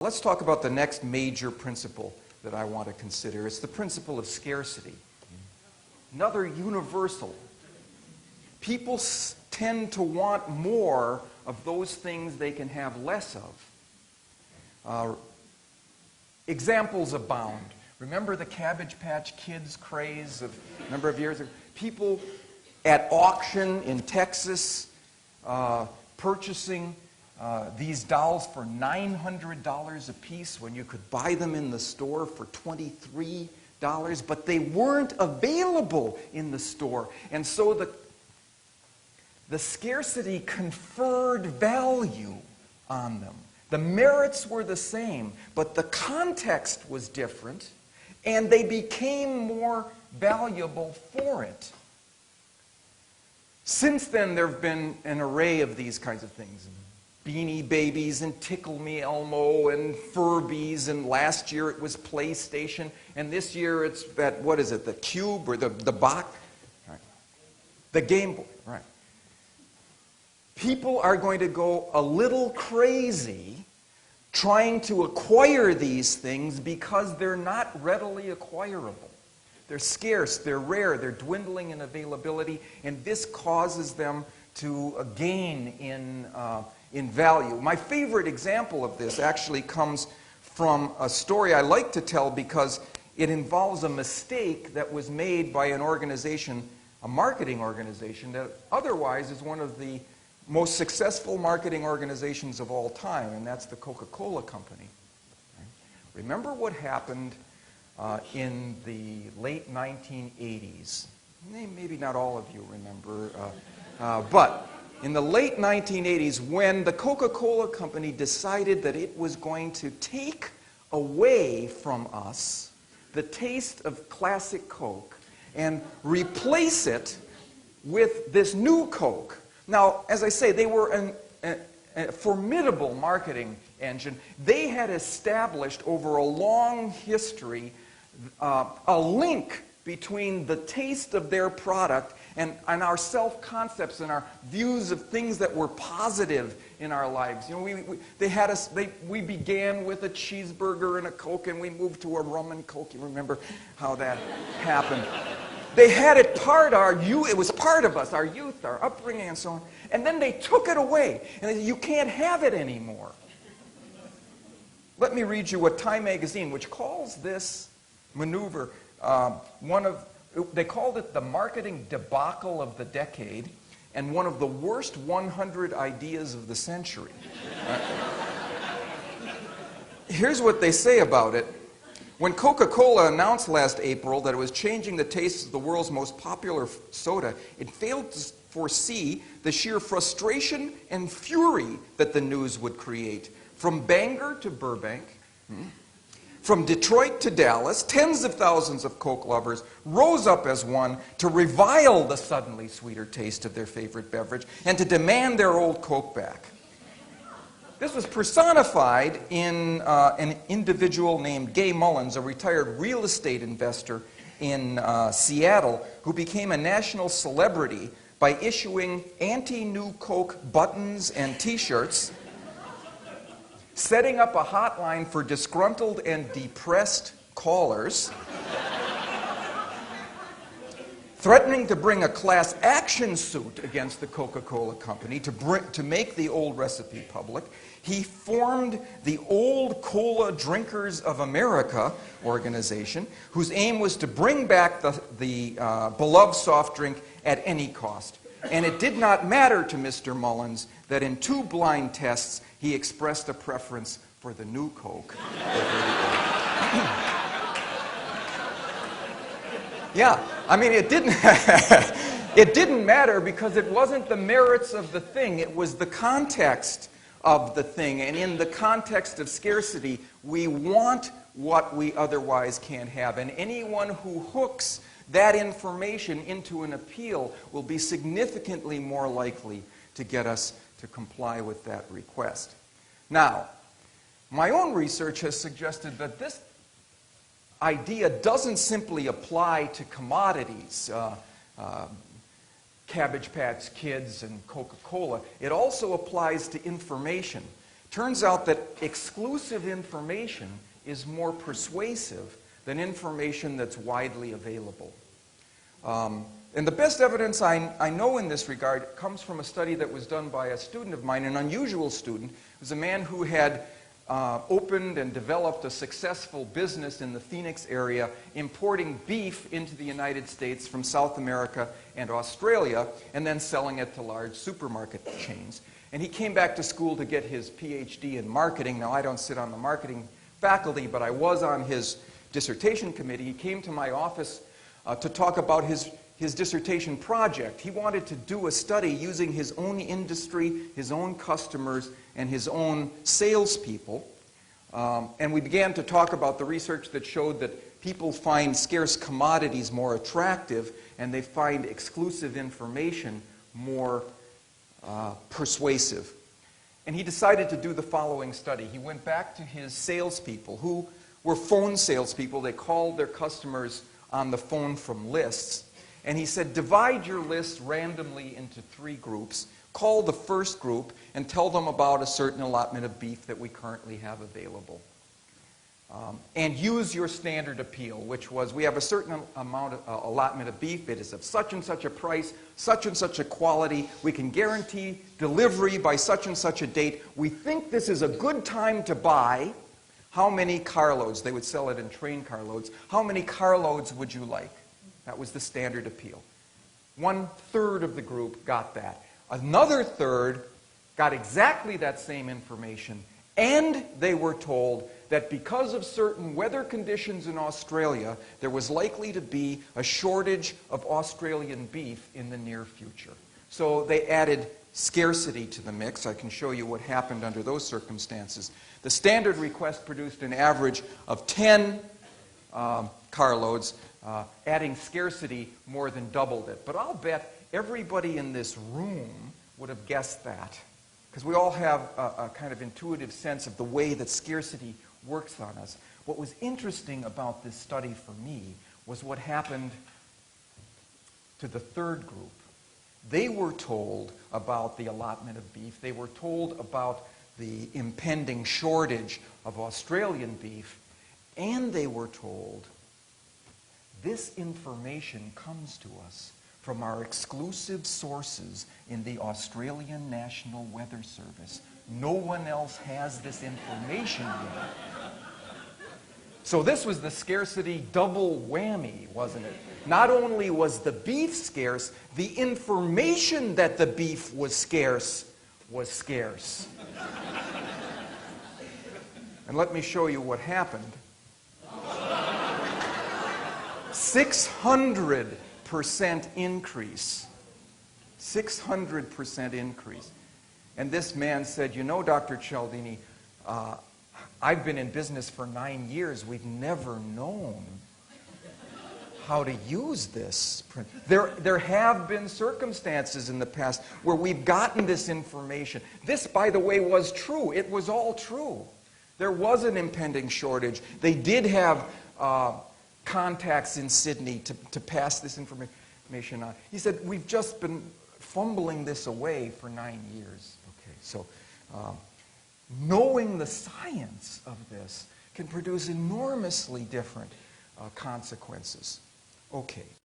Let's talk about the next major principle that I want to consider. It's the principle of scarcity. Another universal. People tend to want more of those things they can have less of. Examples abound. Remember the Cabbage Patch Kids craze of a number of years ago? People at auction in Texas purchasing these dolls for $900 a piece when you could buy them in the store for $23, but they weren't available in the store. And so the scarcity conferred value on them. The merits were the same, but the context was different, and they became more valuable for it. Since then, there have been an array of these kinds of things. Beanie Babies and Tickle Me Elmo and Furbies, and last year it was PlayStation, and this year it's that, what is it, the Cube or the box? Right. The Game Boy, right. People are going to go a little crazy trying to acquire these things because they're not readily acquirable. They're scarce, they're rare, they're dwindling in availability, and this causes them to gain in value. My favorite example of this actually comes from a story I like to tell because it involves a mistake that was made by an organization, a marketing organization, that otherwise is one of the most successful marketing organizations of all time, and that's the Coca-Cola Company. Remember what happened in the late 1980s? Maybe not all of you remember, but in the late 1980s, when the Coca-Cola Company decided that it was going to take away from us the taste of classic Coke and replace it with this new Coke. Now, as I say, they were a formidable marketing engine. They had established over a long history a link between the taste of their product and our self-concepts and our views of things that were positive in our lives. You know, we began with a cheeseburger and a Coke, and we moved to a rum and Coke. You remember how that happened. They had it it was part of us, our youth, our upbringing, and so on. And then they took it away, and they said, you can't have it anymore. Let me read you what Time magazine, which calls this maneuver they called it the marketing debacle of the decade and one of the worst 100 ideas of the century. Here's what they say about it. When Coca-Cola announced last April that it was changing the taste of the world's most popular soda, it failed to foresee the sheer frustration and fury that the news would create. From Bangor to Burbank, from Detroit to Dallas, tens of thousands of Coke lovers rose up as one to revile the suddenly sweeter taste of their favorite beverage and to demand their old Coke back. This was personified in an individual named Gay Mullins, a retired real estate investor in Seattle, who became a national celebrity by issuing anti-new Coke buttons and T-shirts, setting up a hotline for disgruntled and depressed callers, threatening to bring a class action suit against the Coca-Cola Company to make the old recipe public. He formed the Old Cola Drinkers of America organization, whose aim was to bring back the beloved soft drink at any cost. And it did not matter to Mr. Mullins that in 2 blind tests he expressed a preference for the new Coke. Yeah, I mean, it didn't matter because it wasn't the merits of the thing, it was the context of the thing. And in the context of scarcity, we want what we otherwise can't have. And anyone who hooks that information into an appeal will be significantly more likely to get us to comply with that request. Now, my own research has suggested that this idea doesn't simply apply to commodities, Cabbage Patch Kids and Coca-Cola. It also applies to information. Turns out that exclusive information is more persuasive than information that's widely available. And the best evidence I know in this regard comes from a study that was done by a student of mine, an unusual student. It was a man who had opened and developed a successful business in the Phoenix area, importing beef into the United States from South America and Australia, and then selling it to large supermarket chains. And he came back to school to get his PhD in marketing. Now, I don't sit on the marketing faculty, but I was on his dissertation committee. He came to my office to talk about his dissertation project. He wanted to do a study using his own industry, his own customers, and his own salespeople. And we began to talk about the research that showed that people find scarce commodities more attractive, and they find exclusive information more persuasive. And he decided to do the following study. He went back to his salespeople, who were phone salespeople. They called their customers on the phone from lists. And he said, divide your list randomly into 3 groups. Call the first group and tell them about a certain allotment of beef that we currently have available. And use your standard appeal, which was, we have a certain amount of allotment of beef. It is of such and such a price, such and such a quality. We can guarantee delivery by such and such a date. We think this is a good time to buy. How many carloads? They would sell it in train carloads. How many carloads would you like? That was the standard appeal. 1/3 of the group got that. Another third got exactly that same information, and they were told that because of certain weather conditions in Australia, there was likely to be a shortage of Australian beef in the near future. So they added scarcity to the mix. I can show you what happened under those circumstances. The standard request produced an average of 10 carloads. Adding scarcity more than doubled it. But I'll bet everybody in this room would have guessed that, because we all have a kind of intuitive sense of the way that scarcity works on us. What was interesting about this study for me was what happened to the third group. They were told about the allotment of beef. They were told about the impending shortage of Australian beef, and they were told, this information comes to us from our exclusive sources in the Australian National Weather Service. No one else has this information yet. So this was the scarcity double whammy, wasn't it? Not only was the beef scarce, the information that the beef was scarce was scarce. And let me show you what happened. 600% increase. 600% increase. And this man said, you know, Dr. Cialdini, I've been in business for 9 years. We've never known how to use this. There have been circumstances in the past where we've gotten this information. This, by the way, was true. It was all true. There was an impending shortage. They did have contacts in Sydney to pass this information on. He said, we've just been fumbling this away for 9 years. Okay, so knowing the science of this can produce enormously different consequences. Okay.